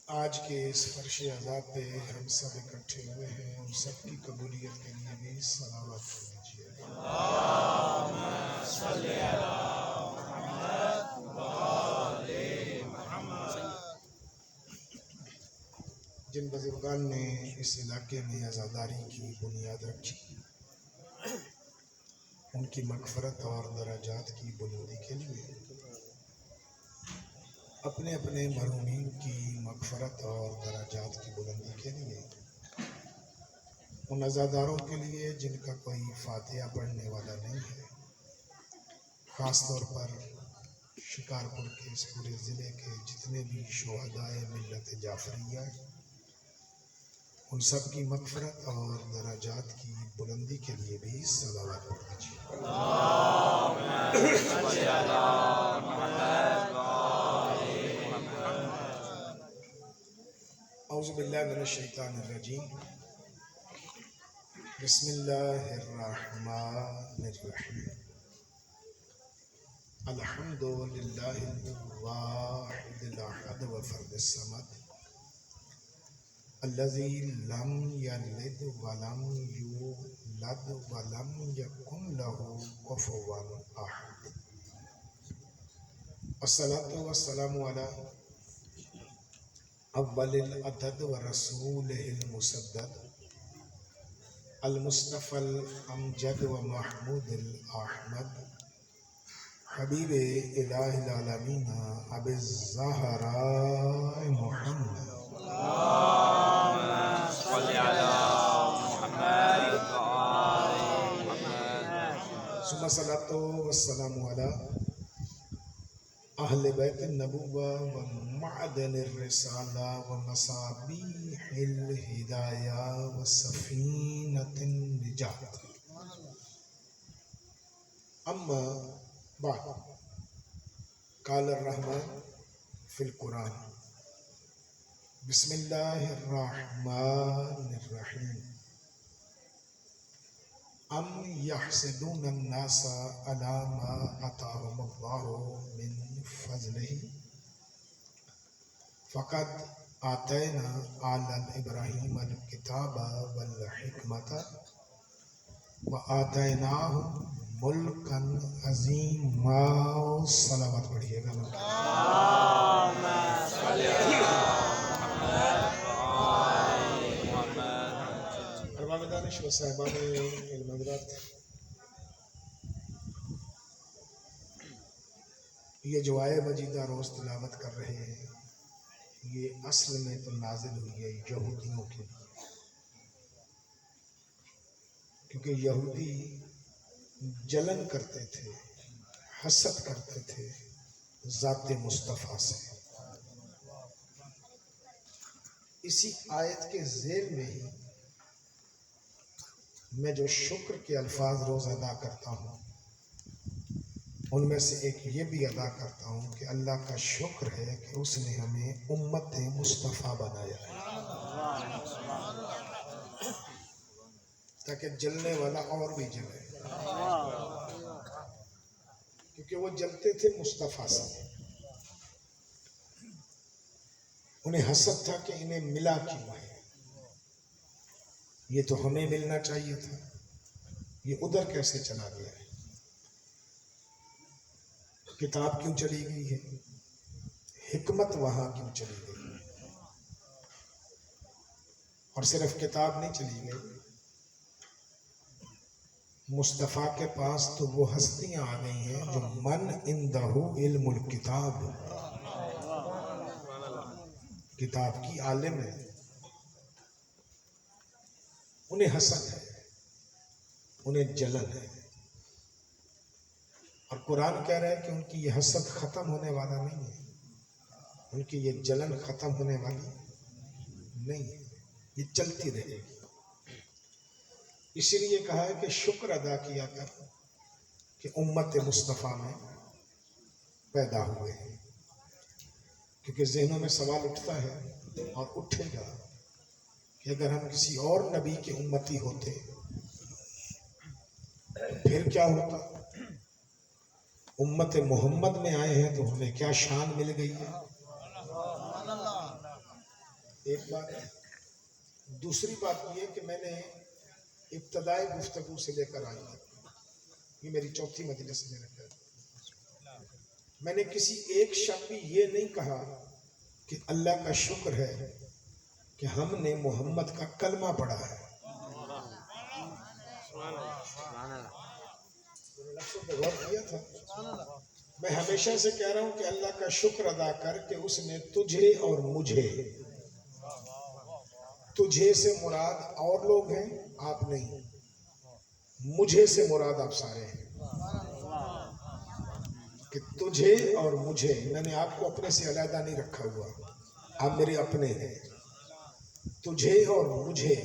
आज के इस फर्श अज़ा पे हम सब इकट्ठे हुए हैं, उन सब की कबूलियत के लिए भी सलावत कर दीजिए। जिन बुजुर्गान ने इस इलाके में आज़ादारी की बुनियाद रखी, उनकी मग़फ़रत और दराजात की बुलंदी के लिए अपने अपने मरहूमीन की मग़फ़रत और दराजात की बुलंदी के लिए उन अज़ादारों के लिए जिनका कोई फातिहा पढ़ने वाला नहीं है, ख़ास तौर पर शिकारपुर के इस पूरे ज़िले के जितने भी शुहदाए मिल्लत जाफरिया हैं, उन सब की मग़फ़रत और दराजात की बुलंदी के लिए भी सलावत पढ़ दीजिए। औज़ु बिल्लाहि मिनश शैतानिर रजीम। बिस्मिल्लाहिर्रहमानिर रहीम। अल्हम्दुलिल्लाहिल वाहिदिल अहद व फ़र्दिस समद अल्लज़ी लम यलिद व लम यूलद व लम यकुन लहू कुफ़ुवन अहद। अस्सलातु वस्सलामु अला अव्वलिल अदद व रसूलिहिल मुसद्दद अल मुस्तफ़ल अमजद व महमूदिल अहमद हबीबे इलाहिल आलमीन अबी ज़हरा मुहम्मद सुम्मा सलातो वस्सलामु अला अहले बैत नबुव्वा व मअदनिर रिसाला व मसाबीहिल हिदाया व सफीनतिन निजात। अम्मा बाद क़ाल अर्रहमान फ़िल कुरान बिस्मिल्लाहिर्रहमानिर्रहीम। अम यहसदून अन्नासा अला मा अताहुमुल्लाहु मिन फ़ज़लिही फ़क़द आतैना आला इब्राहीम अल किताबा वल हिकमता व आतैनाहुम मुल्कन अज़ीमा। सलावत पढ़िएगा। अरबाब दानिश व साहिबान इल्म हज़रात, ये जो आए मजीदा रोज़ तिलावत कर रहे हैं, ये असल में तो नाजिल हुई है यहूदियों के लिए, क्योंकि यहूदी जलन करते थे, हसद करते थे ज़ाते मुस्तफ़ा से। इसी आयत के ज़ेल में ही मैं जो शुक्र के अल्फाज रोज़ अदा करता हूँ, उनमें से एक ये भी अदा करता हूँ कि अल्लाह का शुक्र है कि उसने हमें उम्मत मुस्तफ़ा बनाया है, ताकि जलने वाला और भी जले, क्योंकि वो जलते थे मुस्तफ़ा से। उन्हें हसद था कि इन्हें मिला क्यों है, ये तो हमें मिलना चाहिए था, ये उधर कैसे चला गया है, किताब क्यों चली गई है, हिकमत वहां क्यों चली गई। और सिर्फ किताब नहीं चली गई, मुस्तफ़ा के पास तो वो हस्तियां आ गई हैं जो मन इंदहु इल्मुल किताब, किताब की आलिम है, उन्हें हसद है, उन्हें जलन है। और कुरान कह रहा है कि उनकी ये हसद ख़त्म होने वाला नहीं है, उनकी ये जलन ख़त्म होने वाली नहीं है, ये चलती रहेगी। इसीलिए कहा है कि शुक्र अदा किया कर कि उम्मत मुस्तफ़ा में पैदा हुए हैं, क्योंकि ज़हनों में सवाल उठता है और उठेगा कि अगर हम किसी और नबी के उम्मती होते फिर क्या होता। उम्मत मोहम्मद में आए हैं तो हमें क्या शान मिल गई है। एक बात। दूसरी बात ये कि मैंने इब्तदाई गुफ्तगू से लेकर आई, ये मेरी चौथी मजलिस में रखा, मैंने किसी एक शब्द भी ये नहीं कहा कि अल्लाह का शुक्र है कि हमने मोहम्मद का कलमा पढ़ा है। गौर किया था। मैं हमेशा से कह रहा हूं कि अल्लाह का शुक्र अदा कर कि उसने तुझे और मुझे, तुझे से मुराद और लोग हैं, आप नहीं, मुझे से मुराद आप सारे हैं, कि तुझे और मुझे, मैंने आपको अपने से अलग नहीं रखा हुआ, आप मेरे अपने हैं। तुझे और मुझे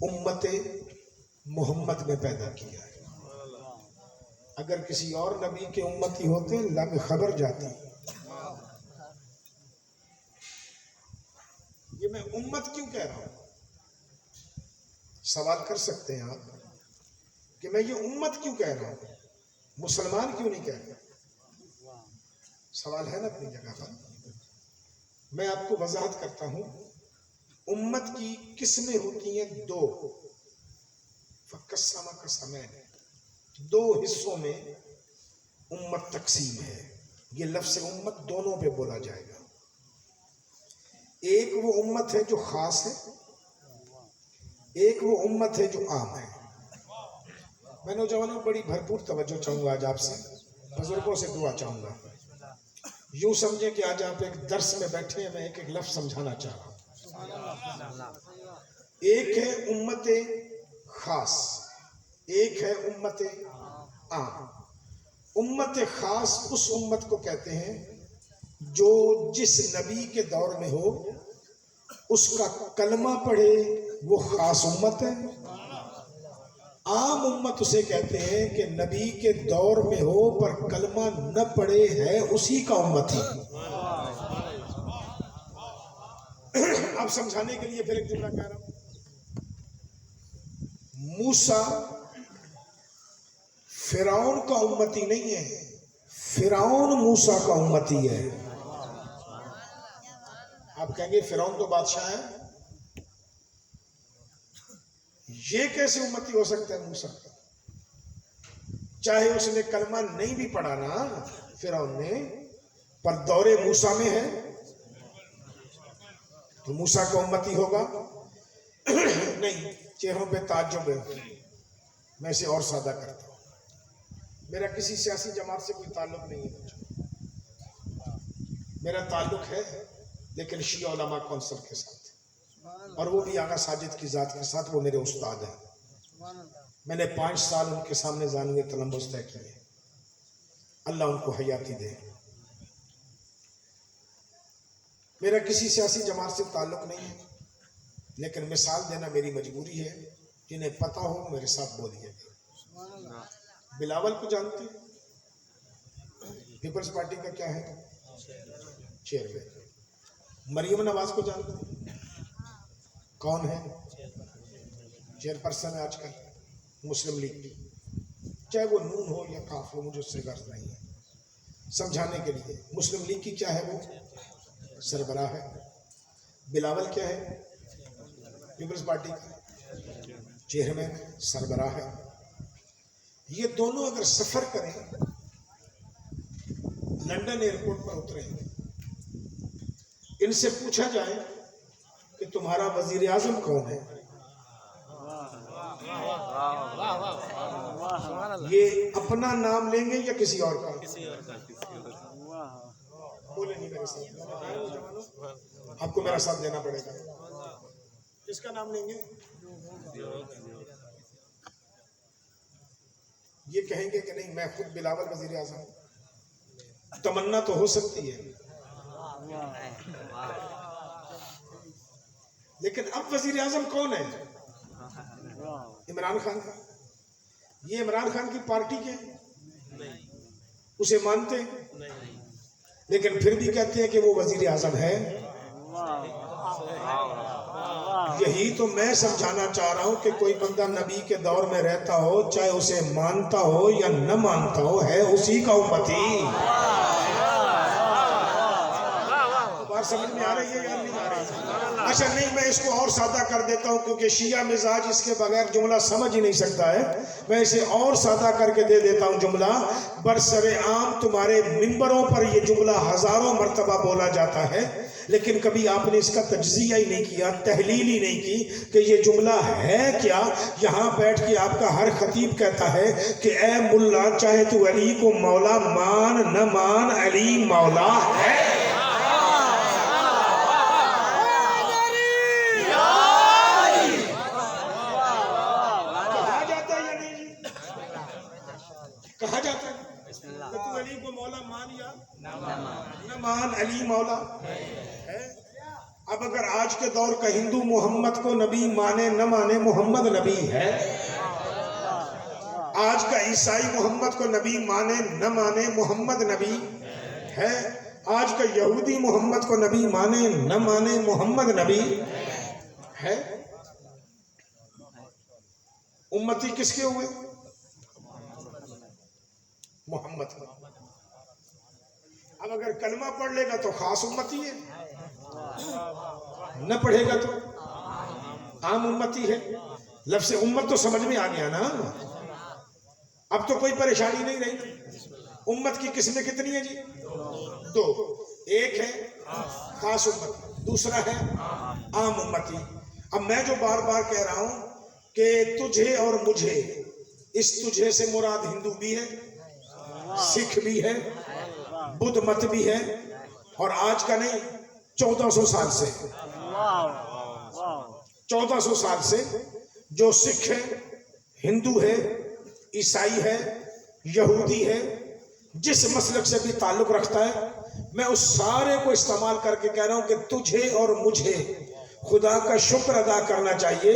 उम्मते मोहम्मद में पैदा किया है। अगर किसी और नबी के उम्मती होते लग खबर जाती। ये मैं उम्मत क्यों कह रहा हूं? सवाल कर सकते हैं आप कि मैं ये उम्मत क्यों कह रहा हूं, मुसलमान क्यों नहीं कह रहा? सवाल है ना अपनी जगह पर। मैं आपको वजाहत करता हूं। उम्मत की किस्में होती हैं दो, फकस्समा का समय, दो हिस्सों में उम्मत तकसीम है। ये लफ्ज़ उम्मत दोनों पे बोला जाएगा। एक वो उम्मत है जो खास है, एक वो उम्मत है जो आम है। मैं नौजवानों बड़ी भरपूर तवज्जो चाहूंगा आज आपसे, बुजुर्गों से दुआ चाहूंगा। यूं समझे कि आज आप एक दर्स में बैठे हैं, मैं एक एक लफ्ज़ समझाना चाह रहा हूं। एक है उम्मत खास, एक है उम्मत आम। उम्मत खास उस उम्मत को कहते हैं जो जिस नबी के दौर में हो उसका कलमा पढ़े, वो खास उम्मत है। आम उम्मत उसे कहते हैं कि नबी के दौर में हो पर कलमा न पढ़े, है उसी का उम्मत ही। अब समझाने के लिए फिर एक जुमला कह रहा हूं। मूसा फिरौन का उम्मती नहीं है, फिरौन मूसा का उम्मती है। आप कहेंगे फिरौन तो बादशाह है, ये कैसे उम्मती हो सकता है मूसा का? चाहे उसने कलमा नहीं भी पढ़ा ना फिरौन ने, पर दौरे मूसा में है तो मूसा का उम्मती होगा। नहीं, चेहरों पे ताज्जुब है। मैं इसे और सादा करता हूं। मेरा किसी सियासी जमात से कोई ताल्लुक नहीं है, मेरा ताल्लुक है लेकिन शिया उलमा कौंसिल के साथ, और वो भी आगा साजिद की जात के साथ। वो मेरे उस्ताद हैं। मैंने 5 साल उनके सामने जानिए तलम्बुस तय किए। अल्लाह उनको हयाती दे। मेरा किसी सियासी जमात से ताल्लुक नहीं है, लेकिन मिसाल देना मेरी मजबूरी है। जिन्हें पता हो मेरे साथ बोलिएगा। बिलावल को जानते हैं? पीपल्स पार्टी का क्या है, चेयरमैन। मरियम नवाज को जानते हैं? कौन है? चेयरपर्सन है आजकल मुस्लिम लीग की। चाहे वो नून हो या काफ हो, मुझे उससे गर्ज नहीं है। समझाने के लिए, मुस्लिम लीग की क्या है, वो सरबराह है। बिलावल क्या है? पीपल्स पार्टी का चेयरमैन, सरबराह है। ये दोनों अगर सफर करें, लंदन एयरपोर्ट पर उतरे, इनसे पूछा जाए कि तुम्हारा वजीर आजम कौन है, ये अपना नाम लेंगे या किसी और का? बोले नहीं मेरे साथ, आपको मेरा साथ देना पड़ेगा। किसका नाम लेंगे? ये कहेंगे कि नहीं मैं खुद बिलावल वजीर आजम। तमन्ना तो हो सकती है, लेकिन अब वजीर आजम कौन है? इमरान खान का। ये इमरान खान की पार्टी के उसे मानते हैं, लेकिन फिर भी कहते हैं कि वो वजीर आजम है। यही तो मैं समझाना चाह रहा हूं कि कोई बंदा नबी के दौर में रहता हो, चाहे उसे मानता हो या न मानता हो, है उसी का उम्मती। बात समझ में आ रही है या नहीं आ रही? अच्छा नहीं, मैं इसको और सादा कर देता हूँ क्योंकि शिया मिजाज इसके बगैर जुमला समझ ही नहीं सकता है। मैं इसे और सादा करके दे देता हूँ जुमला। बरसरे आम तुम्हारे मिंबरों पर ये जुमला हजारों मर्तबा बोला जाता है, लेकिन कभी आपने इसका तज्जिया ही नहीं किया, तहलील ही नहीं की कि ये जुमला है क्या। यहाँ बैठ के आपका हर खतीब कहता है कि ए मुल्ला, चाहे तू अली को मौला मान न मान, अली मौला है। कहा जाता है या नहीं जी? कहा जाता है कि तू अली को मौला मान या न मान, अली मौला है। अब अगर आज के दौर का हिंदू मोहम्मद को नबी माने न माने, मोहम्मद नबी है। आज का ईसाई मोहम्मद को नबी माने न माने, मोहम्मद नबी है। आज का यहूदी मोहम्मद को नबी माने न माने, मोहम्मद नबी है। उम्मती किसके हुए? मोहम्मद का। अब अगर कलमा पढ़ लेगा तो खास उम्मती है, न पढ़ेगा तो आम उम्मती है। लफ्ज़ उम्मत तो समझ में आ गया ना, अब तो कोई परेशानी नहीं रही। उम्मत की किस्में कितनी है जी? दो। एक है खास उम्मत, दूसरा है आम उम्मती। अब मैं जो बार बार कह रहा हूं कि तुझे और मुझे, इस तुझे से मुराद हिंदू भी है, सिख भी है, बुद्ध मत भी है, और आज का नहीं 1400 साल से, 1400 साल से जो सिख है, हिंदू है, ईसाई है, यहूदी है, जिस मसलक से भी ताल्लुक रखता है, मैं उस सारे को इस्तेमाल करके कह रहा हूं कि तुझे और मुझे खुदा का शुक्र अदा करना चाहिए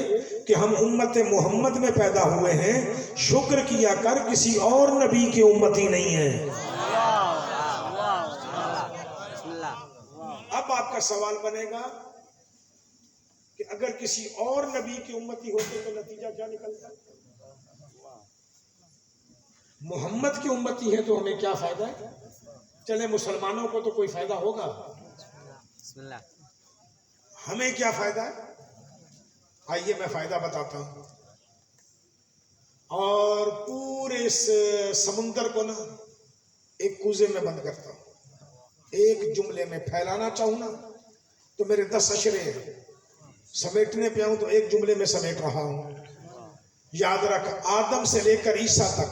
कि हम उम्मत मोहम्मद में पैदा हुए हैं। शुक्र किया कर, किसी और नबी की उम्मती नहीं है। अब आपका सवाल बनेगा कि अगर किसी और नबी की उम्मती होते तो नतीजा क्या निकलता? मोहम्मद की उम्मती है तो हमें क्या फायदा है? चले मुसलमानों को तो कोई फायदा होगा, हमें क्या फायदा है? आइए मैं फायदा बताता हूं। और पूरे इस समुंदर को ना एक कूजे में बंद करता हूं। एक जुमले में फैलाना चाहूं ना तो मेरे 10 अशरे हैं, समेटने पे आऊं तो एक जुमले में समेट रहा हूं। याद रख, आदम से लेकर ईसा तक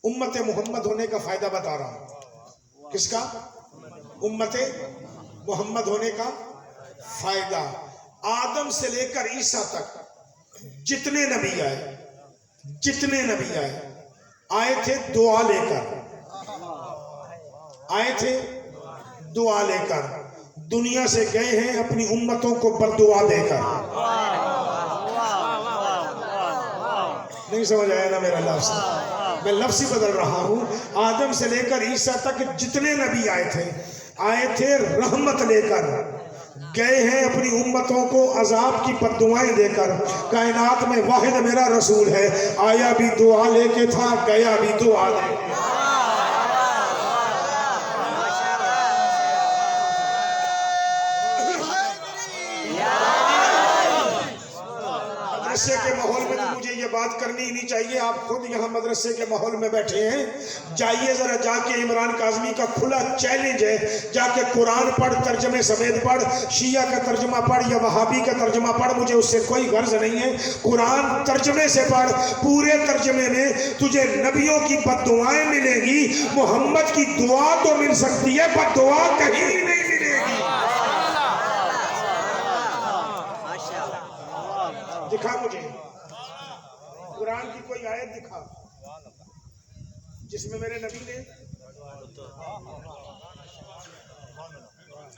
उम्मत मोहम्मद होने का फायदा बता रहा हूं। किसका? उम्मत मोहम्मद होने का फायदा। आदम से लेकर ईसा तक जितने नबी आए, जितने नबी आए थे दुआ लेकर, आए थे दुआ लेकर, दुनिया से गए हैं अपनी उम्मतों को बद्दुआ देकर। नहीं समझ आया ना मेरा लफ्ज़? मैं लफ्ज़ ही बदल रहा हूं। आदम से लेकर ईसा तक जितने नबी आए थे रहमत लेकर, गए हैं अपनी उम्मतों को अजाब की बद्दुआएं देकर। कायनात में वाहिद मेरा रसूल है, आया भी दुआ लेके था, गया भी दुआ लेके। मदरसे के माहौल में तो मुझे ये बात करनी ही नहीं चाहिए। आप खुद यहाँ मदरसे के माहौल में बैठे हैं, जाइए जरा जाके, इमरान काज़मी का खुला चैलेंज है, जाके कुरान पढ़, तर्जमे समेत पढ़, शिया का तर्जमा पढ़ या वहाबी का तर्जमा पढ़, मुझे उससे कोई गर्ज नहीं है। कुरान तर्जमे से पढ़, पूरे तर्जमे में तुझे नबियों की बद्दुआएं मिलेंगी। मोहम्मद की दुआ तो मिल सकती है, बद्दुआ कहीं नहीं मिलेगी। दिखा मुझे कुरान की कोई आयत दिखा जिसमें मेरे नबी ने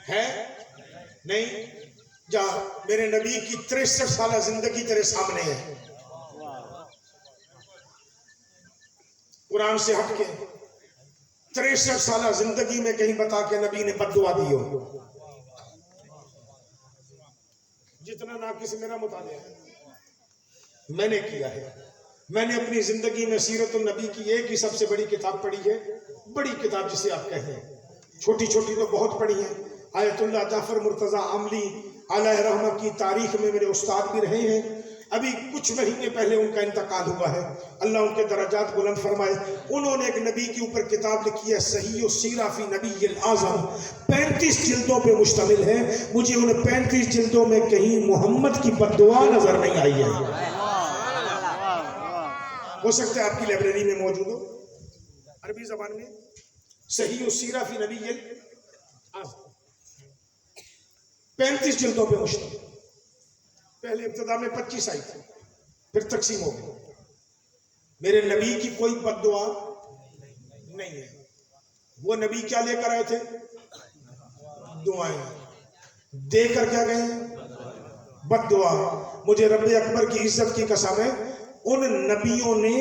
है? नहीं। जा, मेरे नबी की 63 साल जिंदगी तेरे सामने है, कुरान से हट के 63 साल जिंदगी में कहीं बता के नबी ने बद्दुआ दी हो? जितना नाकिस मेरा मुतालिया है मैंने किया है। मैंने अपनी जिंदगी में सीरतुन नबी की एक ही सबसे बड़ी किताब पढ़ी है, बड़ी किताब जिसे आप कहें, छोटी छोटी तो बहुत पढ़ी है, आयतुल्लाह जाफर मुर्तज़ा आमली अलैहि रहमत की तारीख में मेरे उस्ताद भी रहे हैं। अभी कुछ महीने पहले उनका इंतकाल हुआ है, अल्लाह उनके दर्जात बुलंद फरमाए। उन्होंने एक नबी के ऊपर किताब लिखी है सही सीरा फी नबी आज़म, 35 जिल्दों पे मुश्तमिल है। मुझे उन 35 जिल्दों में कहीं मोहम्मद की बद्दुआ नजर नहीं आई है। हो सकता है आपकी लाइब्रेरी में मौजूद हो, अरबी जबान में सही सीरा फी नबी आज़म, 35 जिल्दों पे मुश्तमिल। पहले इब्तिदा में 25 आई थी, फिर तकसीम हो गई। मेरे नबी की कोई बद्दुआ नहीं है। वो नबी क्या लेकर आए थे? दुआएं। देकर क्या गए? बद्दुआ। मुझे रब्बे अकबर की इज्जत की कसम है, उन नबियों ने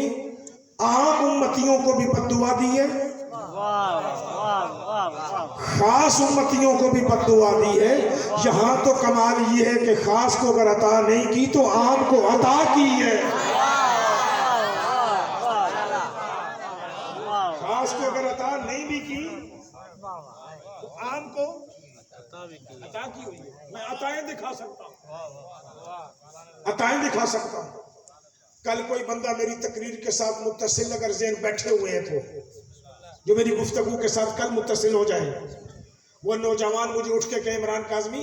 आम उम्मतियों को भी बद्दुआ दी है, खास उम्मतियों को भी बद्दुआ दी है। यहां तो कमाल ये है कि खास को अगर अता नहीं की तो आम को अता की है। खास को अगर अता नहीं भी की तो आम को अता की हुई है। मैं अताएं दिखा सकता हूं, अताएं दिखा सकता हूं। कल कोई बंदा मेरी तकरीर के साथ मुत्तसिल अगर ज़हन बैठे हुए हैं तो जो मेरी गुफ्तगू के साथ कल मुत्तसिल हो जाए, वो नौजवान मुझे उठ के कहे इमरान काज़मी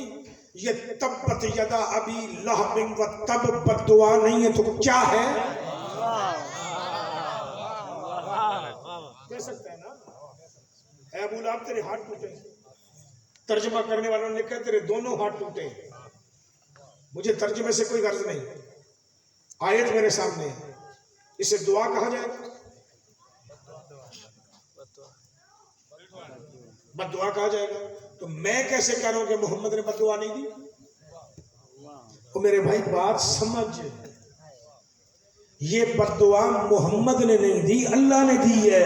ये तब्बत यदा अबी लहबिन व तब बद्दुआ नहीं है तो क्या है? कह सकते हैं ना, ऐ अबू लहब तेरे हाथ टूटे। तर्जमा करने वालों ने लिखा तेरे दोनों हाथ टूटे। मुझे तर्जमे से कोई गर्ज नहीं, आयत मेरे सामने है। इसे दुआ कहा जाएगा? बद्दुआ कहा जाएगा? तो मैं कैसे कह रहा हूं कि मोहम्मद ने बद्दुआ नहीं दी? तो मेरे भाई बात समझ, ये बद्दुआ मोहम्मद ने नहीं दी, अल्लाह ने दी है।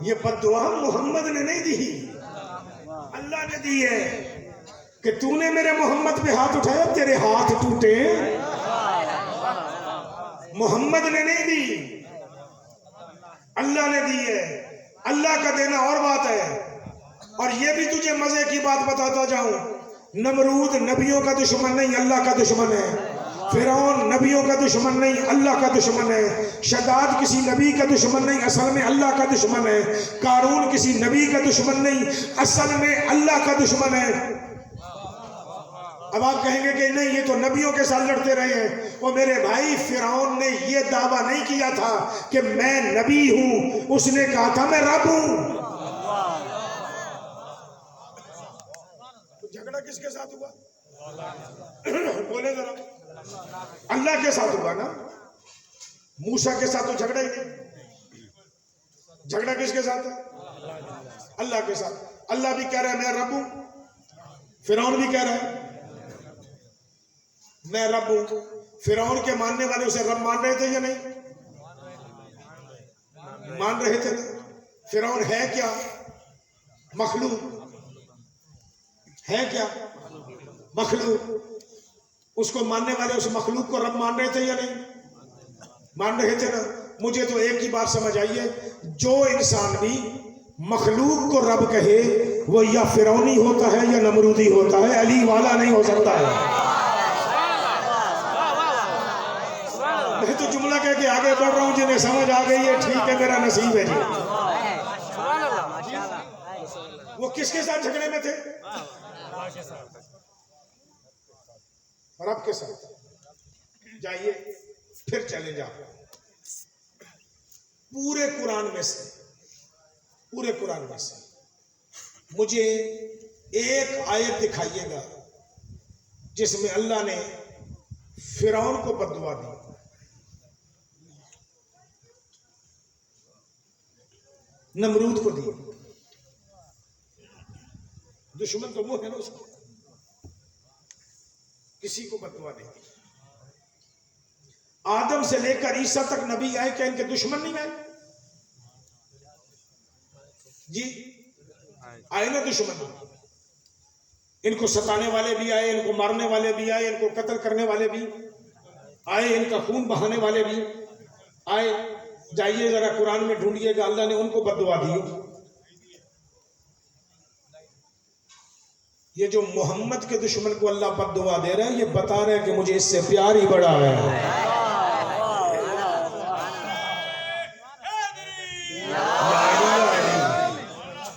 ये बद्दुआ मोहम्मद ने नहीं दी, अल्लाह ने दी है कि तूने मेरे मोहम्मद पे हाथ उठाया तेरे हाथ टूटे। मोहम्मद ने नहीं दी, अल्लाह ने दी है। अल्लाह का देना और बात है। और ये भी तुझे मजे की बात बताता जाऊं, नमरूद नबियों का दुश्मन नहीं, अल्लाह का दुश्मन है। फिरौन नबियों का दुश्मन नहीं, अल्लाह का दुश्मन है। शदाद किसी नबी का दुश्मन नहीं, असल में अल्लाह का दुश्मन है। कारून किसी नबी का दुश्मन नहीं, असल में अल्लाह का दुश्मन है। अब आप कहेंगे कि नहीं ये तो नबियों के साथ लड़ते रहे हैं। वो मेरे भाई फिरौन ने ये दावा नहीं किया था कि मैं नबी हूं, उसने कहा था मैं रब हूं। तो झगड़ा किसके साथ हुआ? बोले जरा। अल्लाह के साथ हुआ ना, मूसा के साथ तो झगड़ा ही नहीं। झगड़ा किसके साथ है? अल्लाह के साथ। अल्लाह भी कह रहा है मैं रब हूं, फिरौन भी कह रहा है मैं रब हूं। फिरौन के मानने वाले उसे रब मान रहे थे या नहीं? मान रहे थे ना। फिरौन है क्या? मखलूक है क्या? मखलूक। उसको मानने वाले उस मखलूक को रब मान रहे थे या नहीं? मान रहे थे ना। मुझे तो एक ही बात समझ आई है, जो इंसान भी मखलूक को रब कहे वो या फिरौनी होता है या नमरूदी होता है, अली वाला नहीं हो सकता है। मैं तो जुमला कह के आगे बढ़ रहा हूं, जिन्हें समझ आ गई है ठीक है, मेरा नसीब है जी। वो किसके साथ झगड़े में थे? रब के साथ। जाइए फिर चले जाओ पूरे कुरान में से, पूरे कुरान में से मुझे एक आयत दिखाइएगा जिसमें अल्लाह ने फिरौन को बद्दुआ दी। नमरूद को दी। दुश्मन तो वो है ना उसको, किसी को बद्दुआ नहीं दी। आदम से लेकर ईसा तक नबी आए, क्या इनके दुश्मन नहीं आए? जी आए ना दुश्मन। इनको सताने वाले भी आए, इनको मारने वाले भी आए, इनको कत्ल करने वाले भी आए, इनका खून बहाने वाले भी आए। जाइए जरा कुरान में ढूंढिएगा, अल्लाह ने उनको बददुआ दी। ये जो मोहम्मद के दुश्मन को अल्लाह बददुआ दे रहा है, ये बता रहे हैं कि मुझे इससे प्यार ही बड़ा है।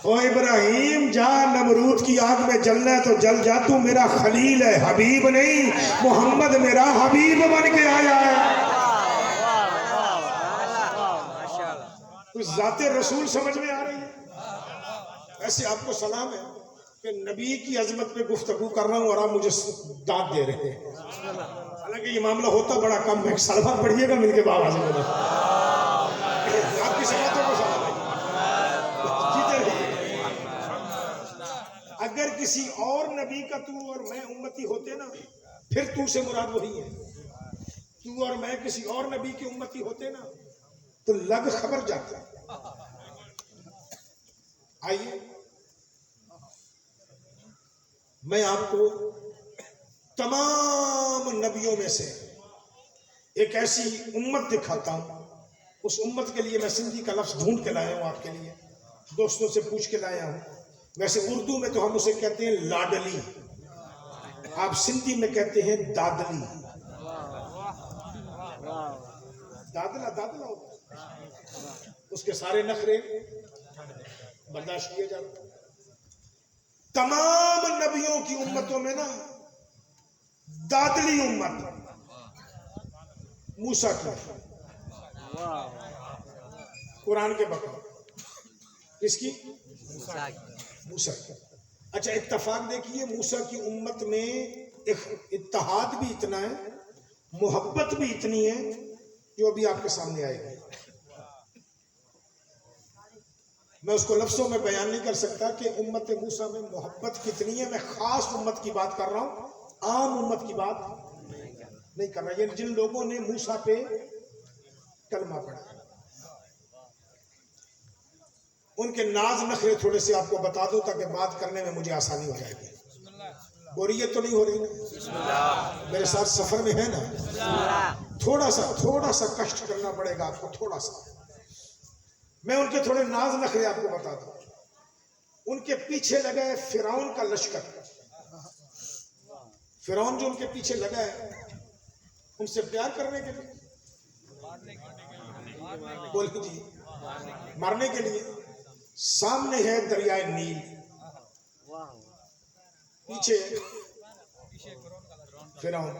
ओ इब्राहिम, जा नमरूद की आग में जलना है तो जल जा, तू मेरा खलील है, हबीब नहीं। मोहम्मद मेरा हबीब बन के आया है। कुछ जाते रसूल समझ में आ रही है। ऐसे आपको सलाम है कि नबी की अजमत पे गुफ्तगू कर रहा हूँ और आप मुझे दाद दे रहे हैं। हालांकि ये मामला होता बड़ा कम है। सलवा पढ़िएगा मिलके बाबा से बोला, आपकी सलातों को सलाम है। अगर किसी और नबी का तू और मैं उम्मती होते ना, फिर तू से मुराद वही है। तू और मैं किसी और नबी की उम्मती होते ना, तो लग खबर जाता। आइए मैं आपको तमाम नबियों में से एक ऐसी उम्मत दिखाता हूं। उस उम्मत के लिए मैं सिंधी का लफ्ज ढूंढ के लाया हूं, आपके लिए दोस्तों से पूछ के लाया हूं। वैसे उर्दू में तो हम उसे कहते हैं लाडली, आप सिंधी में कहते हैं दादली। दादला दादला होता है, उसके सारे नखरे बर्दाश्त किए जाते। तमाम नबियों की उम्मतों में ना दादली उम्मत मूसा की, कुरान के बकौल किसकी? मूसा की। अच्छा इत्तफाक देखिए, मूसा की उम्मत में इत्तेहाद भी इतना है, मोहब्बत भी इतनी है, जो अभी आपके सामने आएगी। मैं उसको लफ्जों में बयान नहीं कर सकता कि उम्मत मूसा में मोहब्बत कितनी है। मैं खास उम्मत की बात कर रहा हूं, आम उम्मत की बात नहीं कर रहा। ये जिन लोगों ने मूसा पे कलमा पढ़ा, उनके नाज नखरे थोड़े से आपको बता दो ताकि बात करने में मुझे आसानी हो जाएगी। बोरियत तो नहीं हो रही ना? मेरे साथ सफर में है ना? थोड़ा सा कष्ट करना पड़ेगा आपको, थोड़ा सा। मैं उनके थोड़े नाज नखरे आपको बता दूं। उनके पीछे लगा है फिरौन का लश्कर। फिरौन जो उनके पीछे लगा है उनसे प्यार करने के लिए, बोलिए जी, मारने के लिए। सामने है दरियाए नील, पीछे फिरौन।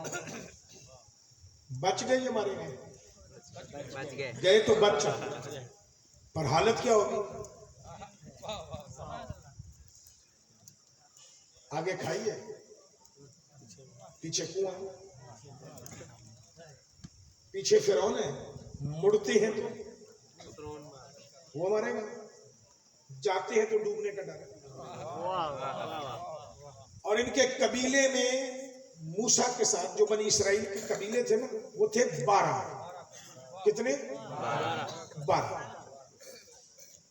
बच गए, ये मारे गए तो बच, पर हालत क्या होगी? आगे खाई है, पीछे कुआं, पीछे फिरौन है। मुड़ते हैं तो वो मरेगा, जाते हैं तो डूबने का डर। और इनके कबीले में मूसा के साथ जो बनी इसराइल के कबीले थे ना, वो थे 12। कितने? 12।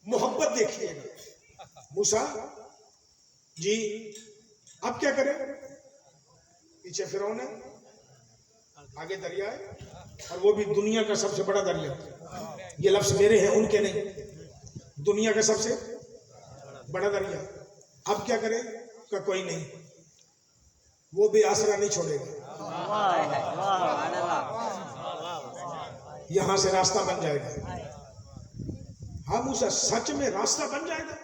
मोहब्बत देखिएगा। मूसा जी अब क्या करें? पीछे फिरौन है, आगे दरिया है, और वो भी दुनिया का सबसे बड़ा दरिया। ये लफ्ज मेरे हैं, उनके नहीं। दुनिया का सबसे बड़ा दरिया। अब क्या करें? का कोई नहीं, वो भी आसरा नहीं छोड़ेगा। यहां से रास्ता बन जाएगा। हाँ मूसा, सच में रास्ता बन जाएगा?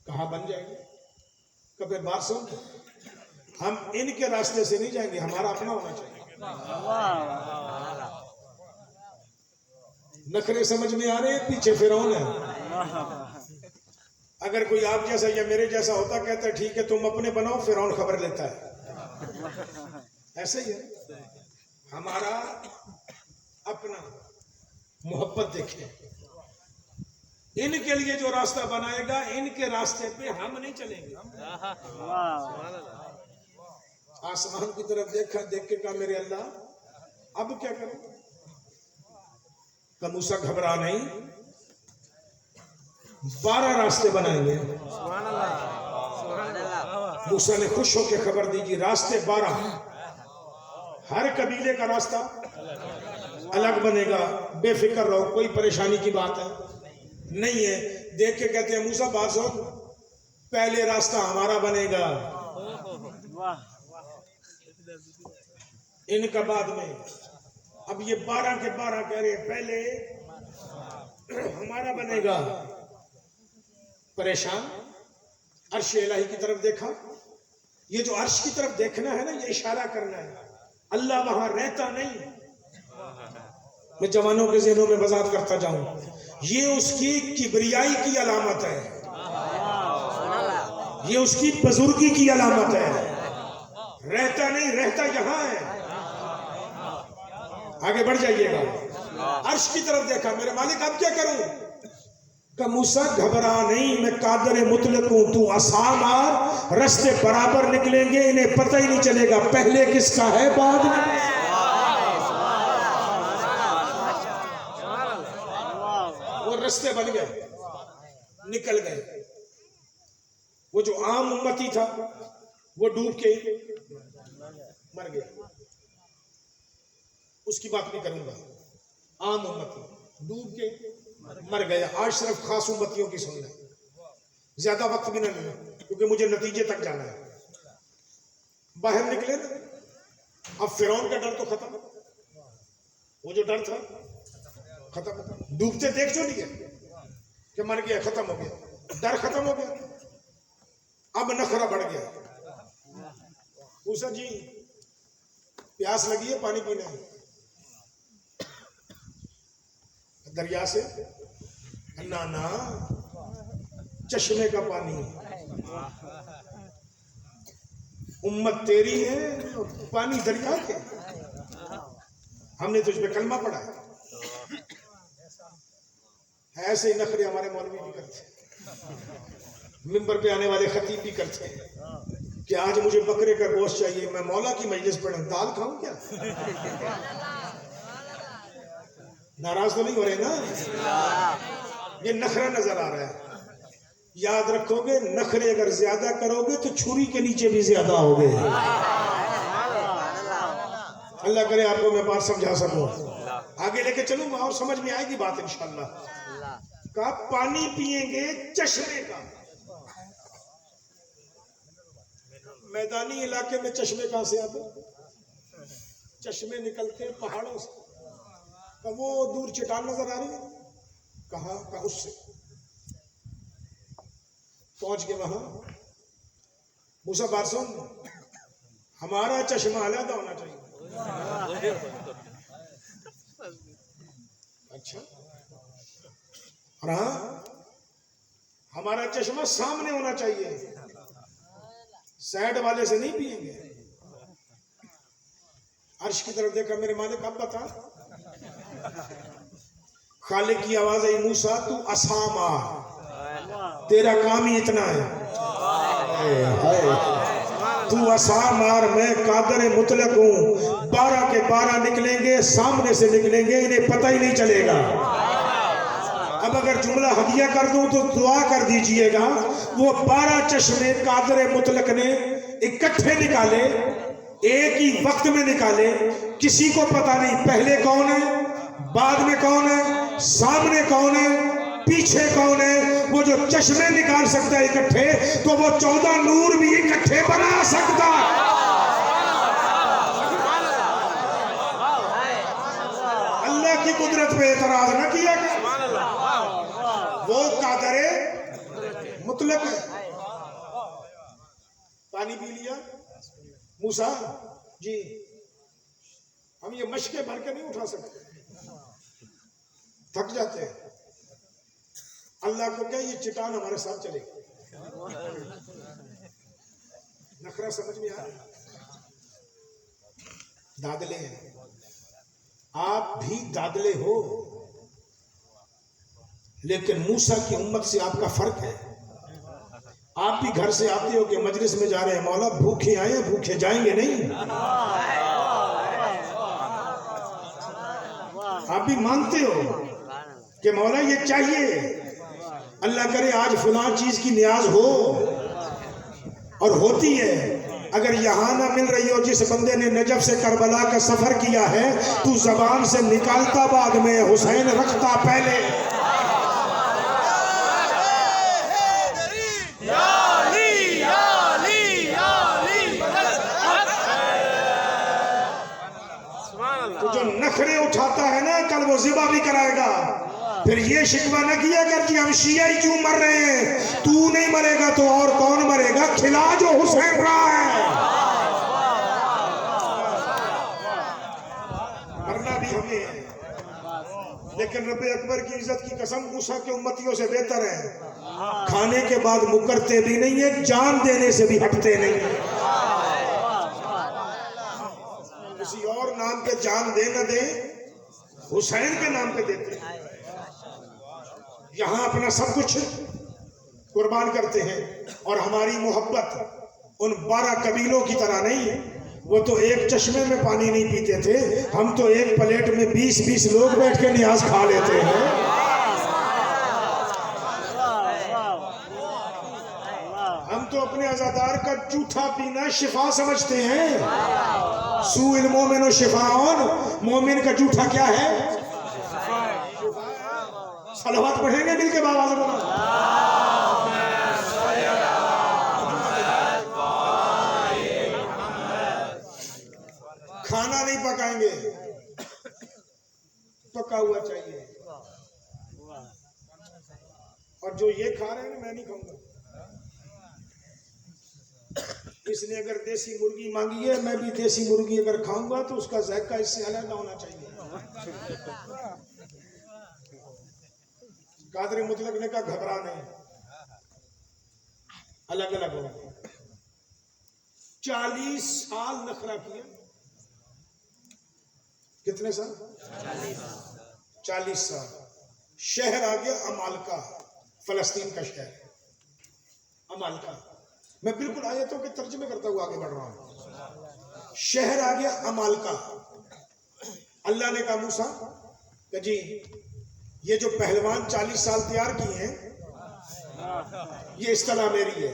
कहाँ बन जाएगा? कभी बात सुन, हम इनके रास्ते से नहीं जाएंगे, हमारा अपना होना चाहिए। नखरे समझ में आ रहे हैं? पीछे फिरौन है। अगर कोई आप जैसा या मेरे जैसा होता, कहता है ठीक है तुम अपने बनाओ, फिरौन खबर लेता है। ऐसे ही है हमारा अपना। मोहब्बत देखिए, इनके लिए जो रास्ता बनाएगा, इनके रास्ते पे हम नहीं चलेंगे। आसमान की तरफ देखा, देख के कहा मेरे अल्लाह अब क्या करूं? मूसा घबरा नहीं, 12 रास्ते बनाएंगे। मूसा ने खुश होकर खबर दी कि रास्ते 12, हर कबीले का रास्ता अलग बनेगा, बेफिक्र रहो, कोई परेशानी की बात है नहीं है। देख के कहते हैं मूसा बात सुन, पहले रास्ता हमारा बनेगा, इनका बाद में। अब ये 12 के 12 कह रहे हैं पहले हमारा बनेगा। परेशान, अर्श इलाही की तरफ देखा। ये जो अर्श की तरफ देखना है ना, ये इशारा करना है, अल्लाह वहां रहता नहीं। मैं जवानों के ज़हनों में वजाहत करता जाऊं, ये उसकी किबरियाई की अलामत है, ये उसकी बुजुर्गी की अलामत है। रहता नहीं, रहता यहां है। आगे बढ़ जाइएगा। अर्श की तरफ देखा, मेरे मालिक अब क्या करूं? का मूसा घबरा नहीं, मैं कादर मुतलक हूं, तू आसा मार, रास्ते बराबर निकलेंगे, इन्हें पता ही नहीं चलेगा पहले किसका है बाद में। वो रास्ते बन गए, निकल गए। वो जो आम उम्मती था वो डूब के मर गया, उसकी बात नहीं करूंगा। आम उम्मती डूब के मर गया। आज सिर्फ खास उम्मतियों की सुन लें, ज्यादा वक्त भी ना लें क्योंकि मुझे नतीजे तक जाना है। बाहर निकले ना, अब फिरौन का डर तो खत्म, वो जो डर था खत्म। डूबते देख जो नहीं कि मर गया, खत्म हो गया, डर खत्म हो गया। अब नखरा बढ़ गया। मूसा जी प्यास लगी है, पानी पीना है। दरिया से ना चश्मे का पानी। उम्मत तेरी है, पानी दरिया के। हमने तुझ पे कलमा पढ़ा है। ऐसे ही नखरे हमारे मौलवी भी करते, मिंबर पे आने वाले खतीब भी करते हैं कि आज मुझे बकरे का गोश्त चाहिए, मैं मौला की मजलिस पढ़ूं, दाल खाऊं क्या? नाराज तो नहीं हो रहे ना? ये नखरा नजर आ रहा है। याद रखोगे, नखरे अगर ज्यादा करोगे तो छुरी के नीचे भी ज्यादा होगे। अल्लाह करे आपको मैं बात समझा सकूं, आगे लेके चलूंगा और समझ में आएगी बात इंशाअल्लाह। का पानी पिएंगे चश्मे का। मैदानी इलाके में चश्मे कहां से आते? चश्मे निकलते पहाड़ों से। तो वो दूर चट्टान नजर आ रही है, कहां का उससे पहुंच के वहां मूसा बात सुन, हमारा चश्मा अलग होना चाहिए। अच्छा, और हाँ, हमारा चश्मा सामने होना चाहिए, साइड वाले से नहीं पिएंगे। अर्श की तरफ देखा, मेरे मालिक अब बता। खालिक की आवाज आई, मूसा तू असा मार, तेरा काम ही इतना है। तू असा मार, मैं कादर मुतलक हूं, 12 के 12 निकलेंगे, सामने से निकलेंगे, इन्हें पता ही नहीं चलेगा। अब अगर जुमला हदिया कर दूं तो दुआ कर दीजिएगा, वो 12 चश्मे कादर मुतलक ने इकट्ठे निकाले, एक ही वक्त में निकाले। किसी को पता नहीं पहले कौन है, बाद में कौन है, सामने कौन है, पीछे कौन है। वो जो चश्मे निकाल सकता है इकट्ठे, तो वो 14 नूर भी इकट्ठे बना सकता है। अल्लाह की कुदरत पे एतराज न किया गया, वो कादरे मुतलक है। पानी पी लिया मूसा जी, हम ये मशके भर के नहीं उठा सकते, थक जाते हैं। अल्लाह को क्या, ये चट्टान हमारे साथ चलेगी। नखरा समझ में आ रहा? दादले हैं, आप भी दादले हो, लेकिन मूसा की उम्मत से आपका फर्क है। आप भी घर से आते हो कि मजलिस में जा रहे हैं, मौला भूखे आए भूखे जाएंगे नहीं। आप भी मानते हो कि मौला ये चाहिए, अल्लाह करे आज फलां चीज की न्याज हो, और होती है, अगर यहाँ ना मिल रही हो, जिस बंदे ने नजफ से करबला का सफर किया है, तू जबान से निकालता बाद में, हुसैन रखता पहले। तो जो नखरे उठाता है ना, कल वो ज़िबा भी कराएगा। फिर ये शिकवा न किया कर कि हम शिया ही क्यों मर रहे हैं। तू नहीं मरेगा तो और कौन मरेगा? खिला जो हुसैन रहा है, मरना भी हमें है। लेकिन रब्बे अकबर की इज्जत की कसम, मूसा के उम्मतियों से बेहतर है। खाने के बाद मुकरते भी नहीं है, जान देने से भी हटते नहीं है। किसी और नाम पे जान दे न दे, हुसैन के नाम पे देते हैं। यहाँ अपना सब कुछ कुर्बान करते हैं। और हमारी मोहब्बत उन 12 कबीलों की तरह नहीं है। वो तो एक चश्मे में पानी नहीं पीते थे, हम तो एक प्लेट में 20-20 लोग बैठ के नियाज खा लेते हैं। हम तो अपने अज़ादार का जूठा पीना शिफा समझते हैं। सूइल मोमिन शिफाउन, मोमिन का जूठा क्या है? सलवात पढ़ेंगे मिलके बाबा से बोलो। खाना नहीं पकाएंगे, पका हुआ चाहिए। और जो ये खा रहे हैं मैं नहीं खाऊंगा। इसने अगर देसी मुर्गी मांगी है, मैं भी देसी मुर्गी अगर खाऊंगा तो उसका जायका इससे अलग ना होना चाहिए। कादरी मुतलक ने कहा घबरा नहीं, अलग अलग हो। 40 साल नखरा किया। कितने साल? 40 साल। शहर आ गया अमालका, फलस्तीन का शहर अमालका। मैं बिल्कुल आयतों के तर्जुमे करता हुआ आगे बढ़ रहा हूं। शहर आ गया अमालका। अल्लाह ने कहा मूसा कि जी ये जो पहलवान 40 साल तैयार किए हैं, ये इस्तला मेरी है।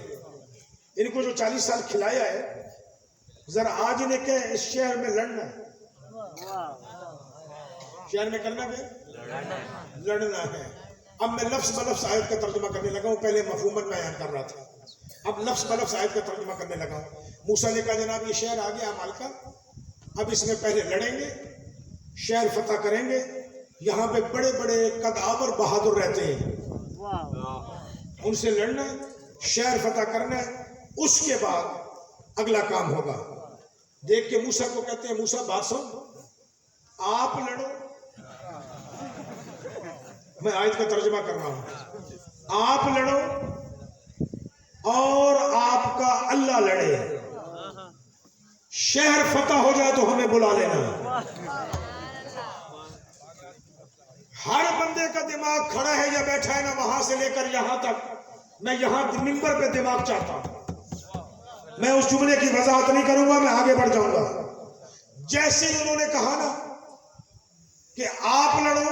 इनको जो 40 साल खिलाया है, जरा आज इन्हें कह इस शहर में लड़ना है। शहर में करना क्या? लड़ना है। अब मैं लफ्ज बलफ्ज आयत का तर्जुमा करने लगा हूं। पहले मफहूमन बयान कर रहा था, अब लफ्ज बलफ्ज आयत का तर्जुमा करने लगा हूं। मूसा ने कहा जनाब ये शहर आ गया अमालका, अब इसमें पहले लड़ेंगे, शहर फतह करेंगे। यहाँ पे बड़े बड़े कदावर बहादुर रहते हैं, उनसे लड़ना है, शहर फतह करना है। उसके बाद अगला काम होगा। देख के मूसा को कहते हैं मूसा बात सुन, आप लड़ो। मैं आयत का तर्जुमा कर रहा हूं। आप लड़ो और आपका अल्लाह लड़े। शहर फतह हो जाए तो हमें बुला लेना। हर बंदे का दिमाग खड़ा है या बैठा है ना, वहां से लेकर यहां तक, मैं यहां मिंबर पे दिमाग चाहता हूं। मैं उस जुमले की वजाहत नहीं करूंगा, मैं आगे बढ़ जाऊंगा। जैसे उन्होंने कहा ना कि आप लड़ो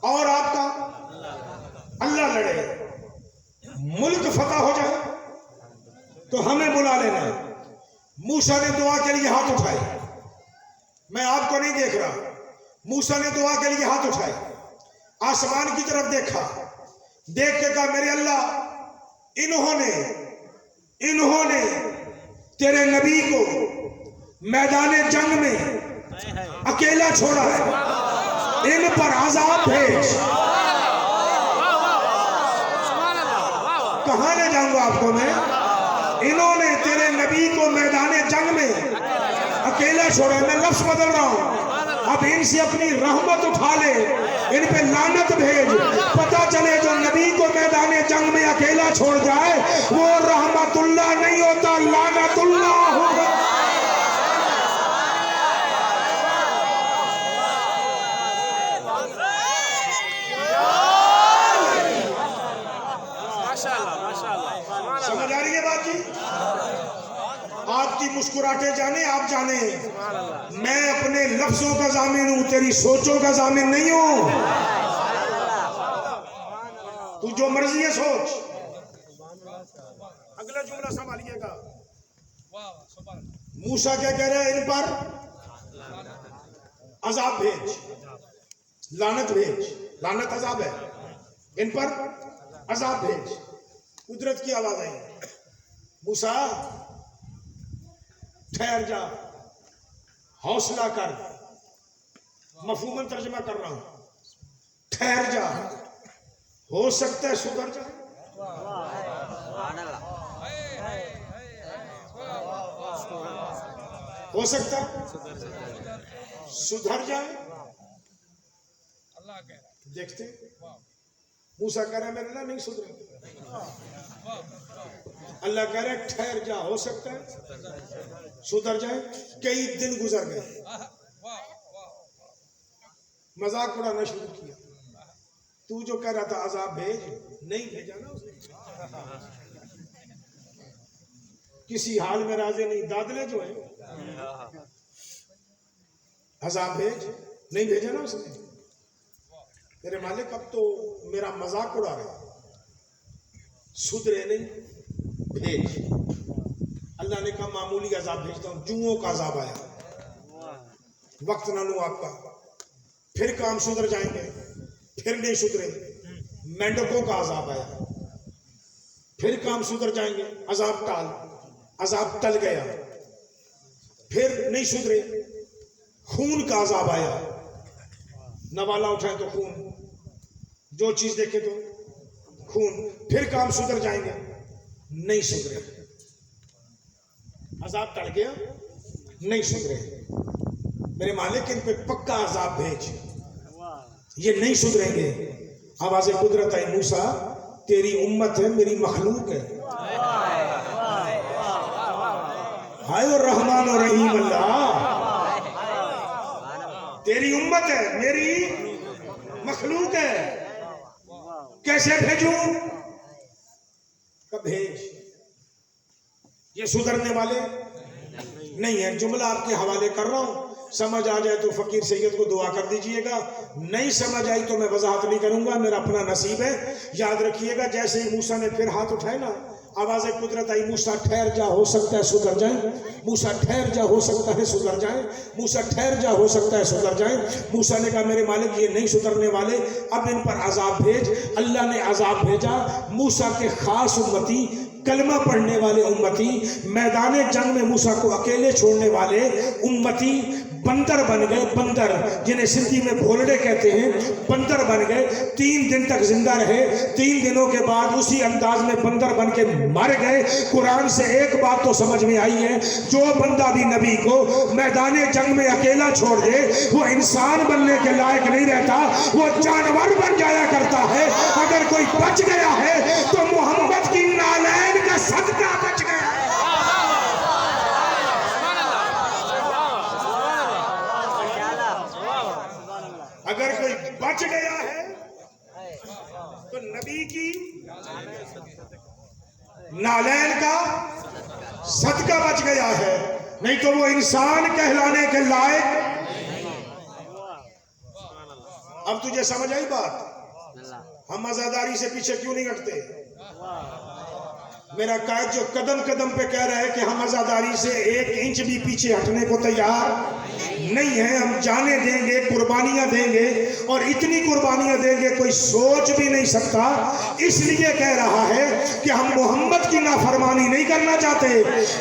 और आपका अल्लाह लड़े, मुल्क फतह हो जाए तो हमें बुला लेना। मूसा ने दुआ के लिए हाथ उठाए, मैं आपको नहीं देख रहा। मूसा ने दुआ के लिए हाथ उठाए, आसमान की तरफ देखा, देख के कहा मेरे अल्लाह इन्होंने तेरे नबी को मैदान जंग में अकेला छोड़ा है, इन पर अजाब भेज। कहां ले जाऊंगा आपको मैं? इन्होंने तेरे नबी को मैदान जंग में अकेला छोड़ा। मैं लफ्ज बदल रहा हूं, अब इनसे अपनी रहमत उठा ले, इन पे लानत भेज। पता चले जो नबी को मैदान जंग में अकेला छोड़ जाए वो रहमतुल्लाह नहीं होता, लानतुल्लाह होगा। समझ आ रही है बात जी? आपकी मुस्कुराहटें जाने आप जाने, मैं अपने लफ्जों का जामिन हूं, तेरी सोचों का जामिन नहीं हूं। तू जो मर्जी है सोच। अगला जुमला संभालिएगा। मूसा क्या कह रहे हैं? इन पर अजाब भेज, लानत भेज, लानत अजाब है, इन पर अजाब भेज। कुदरत की आवाज आई, मूसा ठहर जा, हौसला कर, मफहूमन तर्जमा कर रहा हूं, ठहर जा, हो सकता है सुधर जाए। हो सकता सुधर जाए। देखते मूसा कह रहा है मेरे अल्लाह नहीं सुधरेंगे, अल्लाह कह रहा है ठहर जा, हो सकता है सुधर जाए। कई दिन गुजर गए, मजाक उड़ाना शुरू किया। तू जो कह रहा था अजाब भेज, नहीं भेजा ना उसने, किसी हाल में राजी नहीं। दादले जो है अजाब भेज, नहीं भेजा ना उसने। तेरे मालिक अब तो मेरा मजाक उड़ा रहे, सुधरे नहीं, भेज। अल्लाह ने कहा मामूली अजाब भेजता हूं। जुओं का अजाब आया, वक्त ना लूं आपका, फिर काम सुधर जाएंगे, फिर नहीं सुधरे। मेंढकों का अजाब आया, फिर काम सुधर जाएंगे, अजाब टाल, अजाब टल गया, फिर नहीं सुधरे। खून का अजाब आया, नवाला उठाए तो खून, जो चीज देखे तो खून, फिर काम सुधर जाएंगे, नहीं सुधरे। अजाब टल गया, नहीं सुधरे। मेरे मालिक इन पे पक्का अजाब भेज, ये नहीं सुधरेंगे। आवाज़ कुदरत आई, मूसा तेरी उम्मत है, मेरी मखलूक है। हाय और रहमान और रहीम अल्लाह, तेरी उम्मत है, मेरी मखलूक है, कैसे भेजूं? कब भेज, ये सुधरने वाले नहीं है। जुमला आपके हवाले कर रहा हूं, समझ आ जाए तो फकीर सैयद को दुआ कर दीजिएगा, नहीं समझ आई तो मैं वजाहत नहीं करूंगा, मेरा अपना नसीब है। याद रखिएगा, जैसे ही मूसा ने फिर हाथ उठाए ना, आवाज़ कुदरत आई, मूसा ठहर जा, हो सकता है सुधर जाए। मूसा ठहर जा, हो सकता है सुधर जाए। मूसा ठहर जा, हो सकता है सुधर जाए। मूसा ने कहा मेरे मालिक ये नहीं सुधरने वाले, अब इन पर अजाब भेज। अल्लाह ने अजाब भेजा। मूसा के खास उम्मती, कलमा पढ़ने वाले उम्मती, मैदान जंग में मूसा को अकेले छोड़ने वाले उम्मती बंदर बन गए। बंदर, जिन्हें सिंधी में भोलड़े कहते हैं, बंदर बन गए। 3 दिन तक जिंदा रहे। 3 दिनों के बाद उसी अंदाज में बंदर बन के मर गए। कुरान से एक बात तो समझ में आई है, जो बंदा भी नबी को मैदान जंग में अकेला छोड़ दे, वो इंसान बनने के लायक नहीं रहता, वो जानवर बन जाया करता है। अगर कोई बच गया है तो मोहम्मद की नालैन का सदका बच गया है। अगर कोई बच गया है तो नबी की नालैन का सदका बच गया है, नहीं तो वो इंसान कहलाने के लायक। अब तुझे समझ आई बात? हम आजादारी से पीछे क्यों नहीं हटते? मेरा कायद जो कदम कदम पे कह रहा है कि हम आजादारी से 1 इंच भी पीछे हटने को तैयार नहीं है। हम जाने देंगे, कुर्बानियां देंगे, और इतनी कुर्बानियां देंगे कोई सोच भी नहीं सकता। इसलिए कह रहा है कि हम मोहम्मद की नाफरमानी नहीं करना चाहते,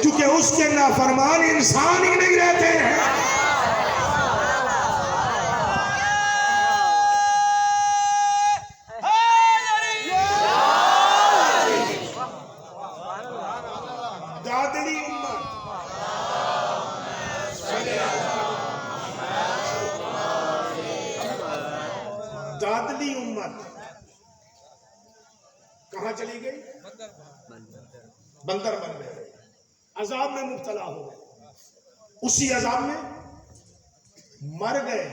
क्योंकि उसके नाफरमान इंसान ही नहीं रहते हैं। दादली उम्मत, दादली उम्मत कहां चली गई? बंदर बन गए, अजाब में मुब्तला हो गए, उसी अजाब में मर गए।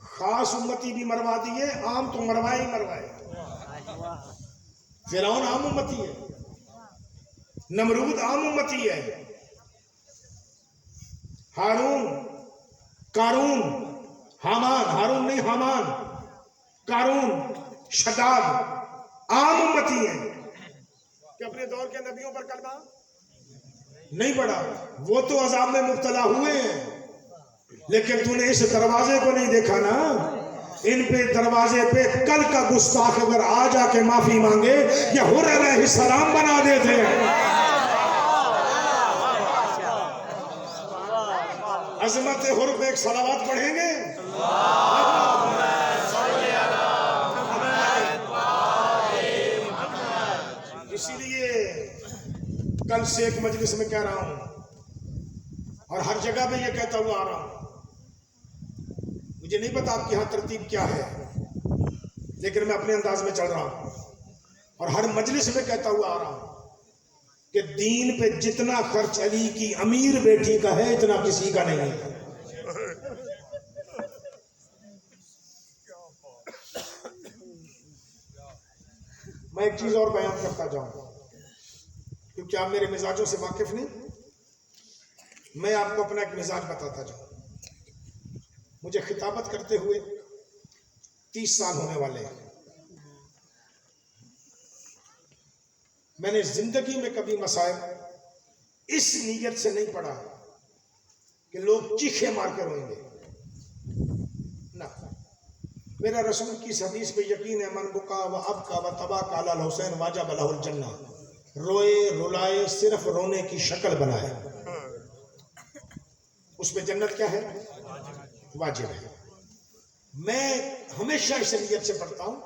खास उम्मती भी मरवा दिए, आम तो मरवाए ही मरवाए। फिरौन आम उम्मती है, नमरूद आम उम्मती है, हारून, कारून, हामान, हारून नहीं हामान, कारून, शदाद आम उम्मती है कि अपने दौर के नबियों पर कलमा नहीं पढ़ा, वो तो अजाब में मुब्तला हुए हैं, लेकिन तूने इस दरवाजे को नहीं देखा ना। इन पे दरवाजे पे कल का गुस्ताख अगर आ जाके माफी मांगे या हुर अलैहिस्सलाम बना देते हैं। अजमत हुर पे एक सलावत पढ़ेंगे। इसीलिए कल से एक मजलिस में कह रहा हूं और हर जगह पे ये कहता हुआ आ रहा हूं, मुझे नहीं पता आपकी यहां तरतीब क्या है, लेकिन मैं अपने अंदाज में चल रहा हूं और हर मजलिस में कहता हुआ आ रहा हूं कि दीन पे जितना खर्च अली की अमीर बेटी का है इतना किसी का नहीं है। मैं एक चीज और बयान करता जाऊं, क्योंकि आप मेरे मिजाजों से वाकिफ नहीं, मैं आपको अपना एक मिजाज बताता जाऊं। मुझे खिताबत करते हुए 30 साल होने वाले हैं। मैंने जिंदगी में कभी मसाइल इस नीयत से नहीं पढ़ा कि लोग चीखे मार कर रोएंगे ना। मेरा रसूल की इस हदीस पे यकीन है, मन बुका व अब का व तबा काला हुसैन वाजा बलाहुल जन्ना, रोए रुलाए सिर्फ रोने की शक्ल बनाए, उस पे जन्नत क्या है, वाजिब है। मैं हमेशा इस नीयत से पढ़ता हूं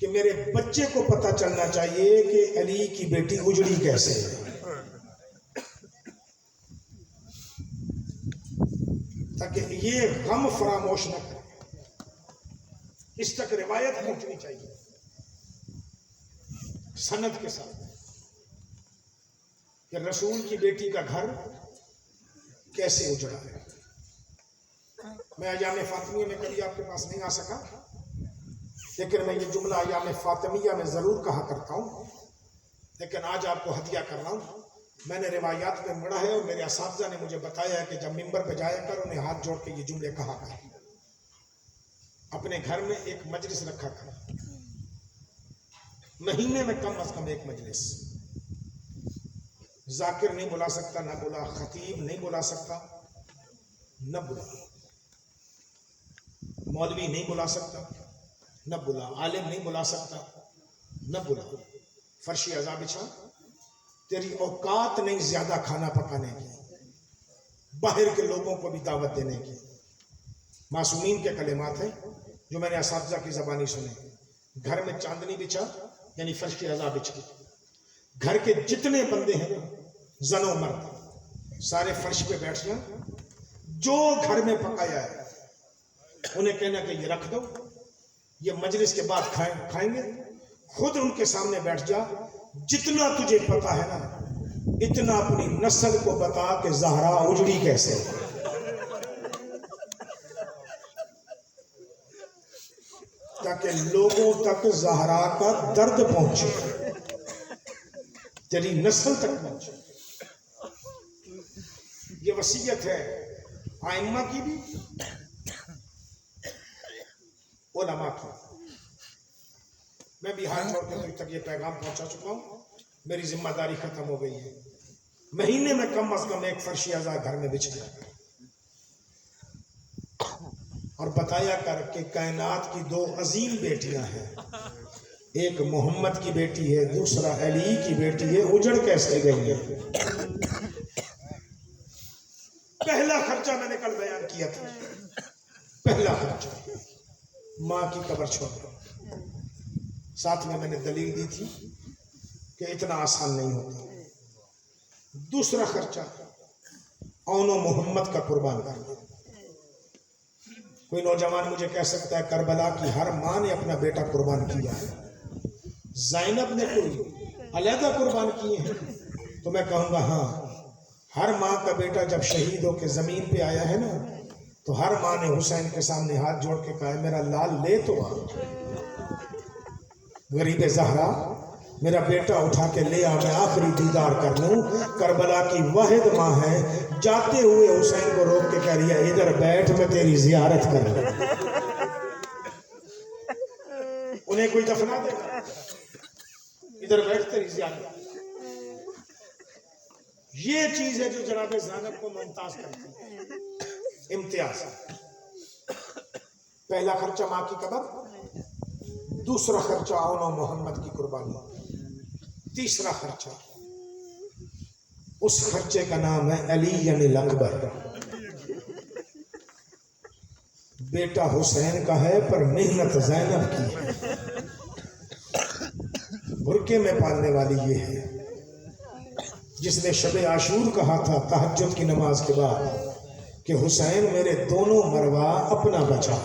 कि मेरे बच्चे को पता चलना चाहिए कि अली की बेटी उजड़ी कैसे है, ताकि ये गम फरामोश न करे। इस तक रिवायत पहुंचनी चाहिए सनद के साथ कि रसूल की बेटी का घर कैसे उजड़ा है। मैं अयाम फातिमिया में कभी आपके पास नहीं आ सका, लेकिन मैं ये जुमला अयाम फातिमिया में जरूर कहा करता हूँ, लेकिन आज आपको हदिया कर रहा हूँ। मैंने रिवायात में पढ़ा है और मेरे असातिज़ा ने मुझे बताया है कि जब मिंबर पे जाया कर उन्हें हाथ जोड़ के ये जुमले कहा कर, अपने घर में एक मजलिस रखा कर, महीने में कम अज कम एक मजलिस। जाकिर नहीं बुला सकता, न बुला, खतीब नहीं बुला सकता, न बुला, मौलवी नहीं बुला सकता, न बुला, आलिम नहीं बुला सकता, न बुला। फर्शी अज़ा बिछा, तेरी औकात नहीं ज्यादा खाना पकाने की, बाहर के लोगों को भी दावत देने की। मासूमीन के कलिमात हैं जो मैंने असातिज़ा की ज़बानी सुने। घर में चांदनी बिछा यानी फर्श की अज़ा बिछा, घर के जितने बंदे हैं ना, जनो मर्द, सारे फर्श पे बैठ जाए, जो घर में पकाया है उन्हें कहना कि ये रख दो, ये मजलिस के बाद खाएंगे। खुद उनके सामने बैठ जा, जितना तुझे पता है ना इतना अपनी नस्ल को बता कि ज़हरा उजड़ी कैसे, ताकि लोगों तक ज़हरा का दर्द पहुंचे, तेरी नस्ल तक पहुंचे। ये वसीयत है आइम्मा की भी, उलमा की। मैं भी हाथ जोड़ के तुझ तक ये पैगाम पहुंचा चुका हूं, मेरी जिम्मेदारी खत्म हो गई है। महीने में कम अज कम एक फर्शी अज़ा घर में बिछाया कर और बताया कर कि कायनात की दो अजीम बेटियां हैं, एक मोहम्मद की बेटी है, दूसरा अली की बेटी है, उजड़ कैसे गई है। पहला खर्चा मैंने कल बयान किया था, पहला खर्चा माँ की कब्र छोड़ना। साथ में मैंने दलील दी थी कि इतना आसान नहीं होता। दूसरा खर्चा औनो मोहम्मद का कुर्बान करना। कोई नौजवान मुझे कह सकता है करबला की हर माँ ने अपना बेटा कुर्बान किया है, ज़ैनब ने कोई अलहदा कुर्बान किए हैं, तो मैं कहूँगा हाँ, हर माँ का बेटा जब शहीद होकर ज़मीन पे आया है ना, तो हर माँ ने हुसैन के सामने हाथ जोड़ के कहा मेरा लाल ले तो आ, गरीब ज़हरा मेरा बेटा उठा के ले आ, मैं आखिरी दीदार कर लूं। करबला की वाहिद माँ है, जाते हुए हुसैन को रोक के कह रही है इधर बैठ, मैं तेरी जियारत कर लूं। उन्हें कोई दफना देगा, इधर बैठ तेरी जियारत। ये चीज है जो जनाब ज़ैनब को मुमताज करती है, इम्तियाज। पहला खर्चा माँ की कब्र, दूसरा खर्चा औनो मोहम्मद की कुर्बानी, तीसरा खर्चा उस खर्चे का नाम है अली अनिल अकबर। बेटा हुसैन का है पर मेहनत ज़ैनब की है। बुरके में पालने वाली ये है जिसने शबे आशूर कहा था तहज्जुद की नमाज के बाद कि हुसैन मेरे दोनों मरवा अपना बचा।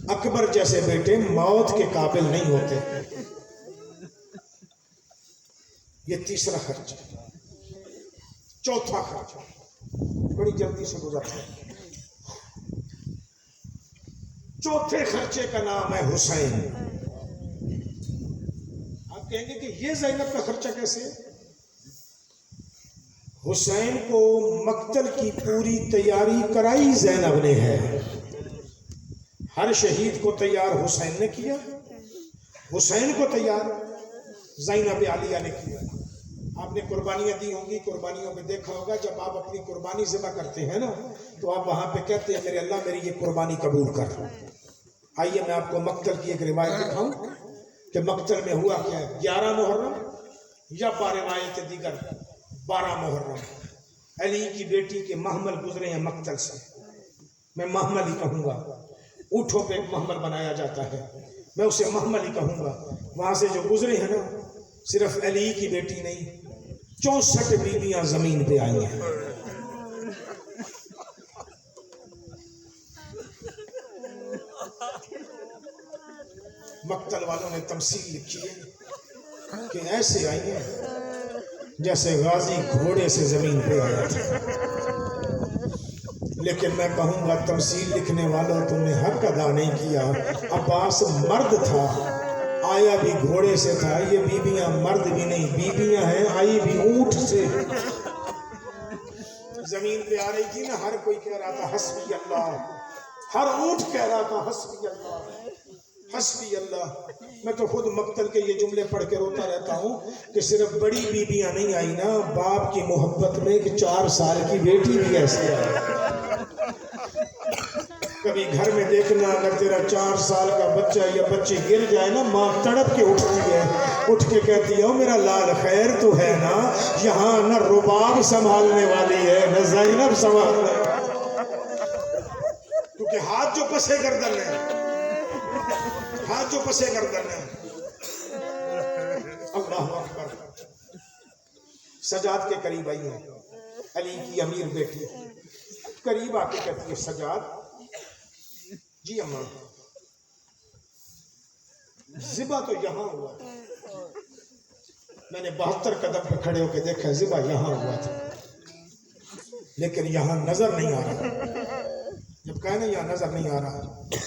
अकबर जैसे बेटे मौत के काबिल नहीं होते। ये तीसरा खर्चा। चौथा खर्चा बड़ी जल्दी से गुजरता है। चौथे खर्चे का नाम है हुसैन। आप कहेंगे कि ये ज़ैनब का खर्चा कैसे? हुसैन को मक्तल की पूरी तैयारी कराई ज़ैनब ने है। हर शहीद को तैयार हुसैन ने किया, हुसैन को तैयार ज़ैनब आलिया ने किया। आपने कुर्बानियाँ दी होंगी, कुर्बानियों में देखा होगा जब आप अपनी कुर्बानी ज़िबा करते हैं ना तो आप वहाँ पे कहते हैं मेरे अल्लाह मेरी ये कुर्बानी कबूल कर। आइए मैं आपको मक्तल की एक रिवायत दिखाऊं कि मक्तल में हुआ क्या है। 11 मुहर्रम या बारवायत दीगर 12 मुहर्रम अली की बेटी के महमल गुजरे हैं मक्तल से। मैं महमल ही कहूँगा, ऊँटों पे एक महमल बनाया जाता है, मैं उसे महमल ही कहूँगा। वहाँ से जो गुजरे हैं ना, सिर्फ अली की बेटी नहीं 64 बीबियाँ जमीन पे आई हैं। मक्तल वालों ने तमसील लिखी है कि ऐसे आई हैं जैसे गाजी घोड़े से जमीन पे आया था। लेकिन मैं कहूँगा तमसील लिखने वालों तुमने हक अदा नहीं किया। अब्बास मर्द था, आया भी घोड़े से था। ये बीबियां मर्द भी नहीं, बीबियां हैं आई भी ऊंट से। जमीन पे आ रही थी ना, हर कोई कह रहा था हस्बी अल्लाह, हर ऊंट कह रहा था हस्बी अल्लाह हस्बी अल्लाह। मैं तो खुद मक्तल के ये जुमले पढ़ के रोता रहता हूँ कि सिर्फ बड़ी बीबियां नहीं आई ना, बाप की मोहब्बत में कि 4 साल की बेटी भी ऐसी आई। कभी घर में देखना, अगर तेरा 4 साल का बच्चा या बच्ची गिर जाए ना, माँ तड़प के उठती है, उठ के कहती है मेरा लाल खैर तो है ना, यहाँ न रुबाब संभालने वाली है न ज़ैनब संभालने, क्योंकि हाथ जो पसे गर्दन है, हाथ जो पसे गर्दन है। अल्लाह अकबर। सजाद के करीब आई है अली की अमीर बेटी, करीब आके कहती है सजाद जी अम्मा, ज़िबा तो यहाँ हुआ था, मैंने 72 कदम पे खड़े होके देखा ज़िबा यहाँ हुआ था, लेकिन यहाँ नजर नहीं आ रहा। जब कहा ना यहाँ नजर नहीं आ रहा,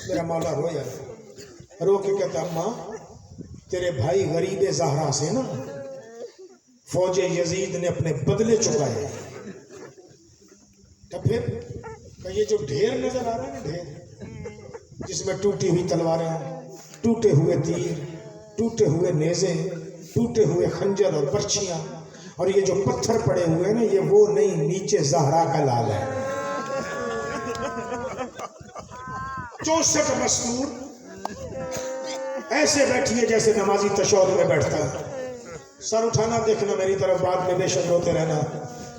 मेरा मौला रोया, रो के कहता अम्मा तेरे भाई गरीब ज़हरा से ना फौज यजीद ने अपने बदले चुकाए। तो फिर ये जो ढेर नजर आ रहा है ना, ढेर जिसमें टूटी हुई तलवारें, टूटे हुए तीर, टूटे हुए नेज़े, टूटे हुए खंजर और बर्छियां, और ये जो पत्थर पड़े हुए हैं ना, ये वो नहीं, नीचे ज़हरा का लाल है। 64 मस्तूर ऐसे बैठी है जैसे नमाजी तशहहुद में बैठता है। सर उठाना देखना मेरी तरफ, बाद में बेशक रोते रहना,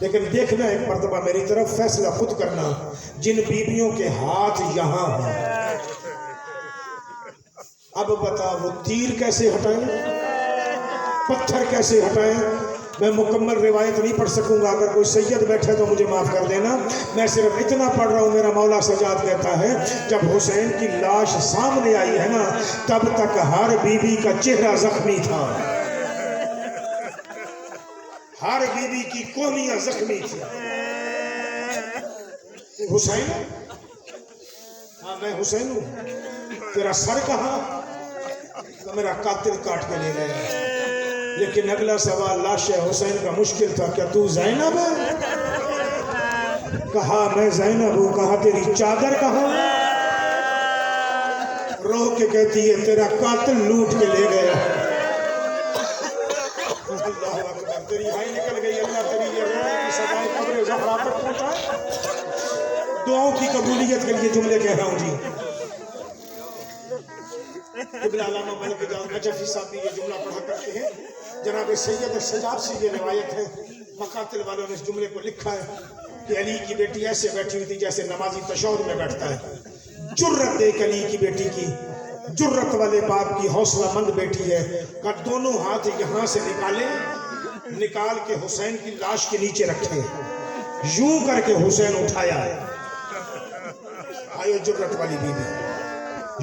लेकिन देखना एक मर्तबा मेरी तरफ, फैसला खुद करना। जिन बीबियों के हाथ यहाँ हैं, अब बता वो तीर कैसे हटाएं, पत्थर कैसे हटाएं। मैं मुकम्मल रिवायत नहीं पढ़ सकूंगा, अगर कोई सैयद बैठे तो मुझे माफ़ कर देना। मैं सिर्फ इतना पढ़ रहा हूँ, मेरा मौला सजाद कहता है जब हुसैन की लाश सामने आई है ना, तब तक हर बीबी का चेहरा जख्मी था, हर बीबी की कोहनियाँ जख्मी थी। हुसैन, हाँ मैं हुसैन हूँ, तेरा सर कहाँ, तो मेरा कातिल काट के ले गया। लेकिन अगला सवाल लाश हुसैन का मुश्किल था, क्या तू ज़ैनब है? कहा मैं ज़ैनब हूँ। कहा तेरी चादर कहाँ? रो के कहती है तेरा कातिल लूट के ले गया। अल्लाह अकबर। तेरी भाई निकल गई, अल्लाह तेरी ये रोने की सजाए कब्र ज़हरा तक पहुंचाए। दुआओं की कबूलियत के लिए जुमले कह रहा हूँ जी। अल्लामा मलिक जान नजफी साहब भी ये जुमला पढ़ा करते हैं। जनाब सैयद सजाद से ये रिवायत है, मकातिल वालों ने इस जुमले को लिखा है कि अली की बेटी ऐसे बैठी हुई थी जैसे नमाजी तशहुद में बैठता है। जुर्रत देख अली की बेटी की, जुर्रत वाले बाप की हौसलामंद बेटी है। का दोनों हाथ यहाँ से निकाल के हुसैन की लाश के नीचे रखे, यूं करके हुसैन उठाया। आयो जुर्रत वाली बीबी,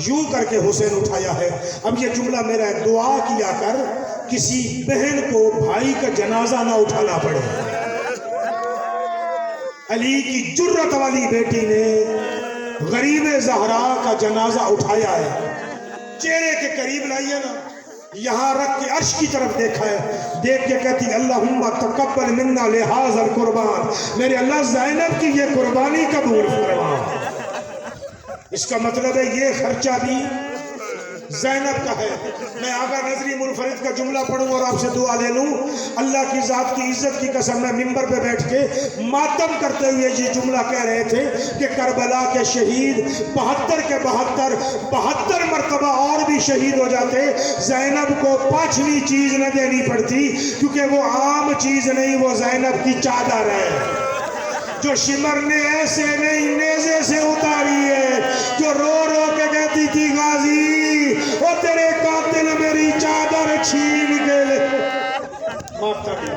यूं करके हुसैन उठाया है। अब ये जुमला मेरा है, दुआ किया कर किसी बहन को भाई का जनाजा ना उठाना पड़े। अली की जुर्रत वाली बेटी ने गरीब ज़हरा का जनाजा उठाया है, चेहरे के करीब लाई है ना, यहाँ रख के अर्श की तरफ देखा है, देख के कहती अल्लाहुम्मा तक़ब्बल मिन्ना लिहाज़ल कुर्बान, मेरे अल्लाह ज़ैनब की ये कुर्बानी कबूल फरमा। इसका मतलब है ये खर्चा भी ज़ैनब का है। मैं आगा नजरी मुनफरिद का जुमला पढ़ूं और आपसे दुआ ले लूं। अल्लाह की ज़ात की इज्जत की कसम, मैं मिंबर पे बैठ के मातम करते हुए ये जुमला कह रहे थे कि करबला के शहीद 72 के 72 मरतबा और भी शहीद हो जाते, ज़ैनब को 5वीं चीज़ न देनी पड़ती, क्योंकि वो आम चीज़ नहीं, वो ज़ैनब की चादर है जो शिमर ने ऐसे नहीं नेज़े से उतारी है, जो रो रो के कहती थी गाजी ओ तेरे कातिल मेरी चादर छीन के ले। माता भी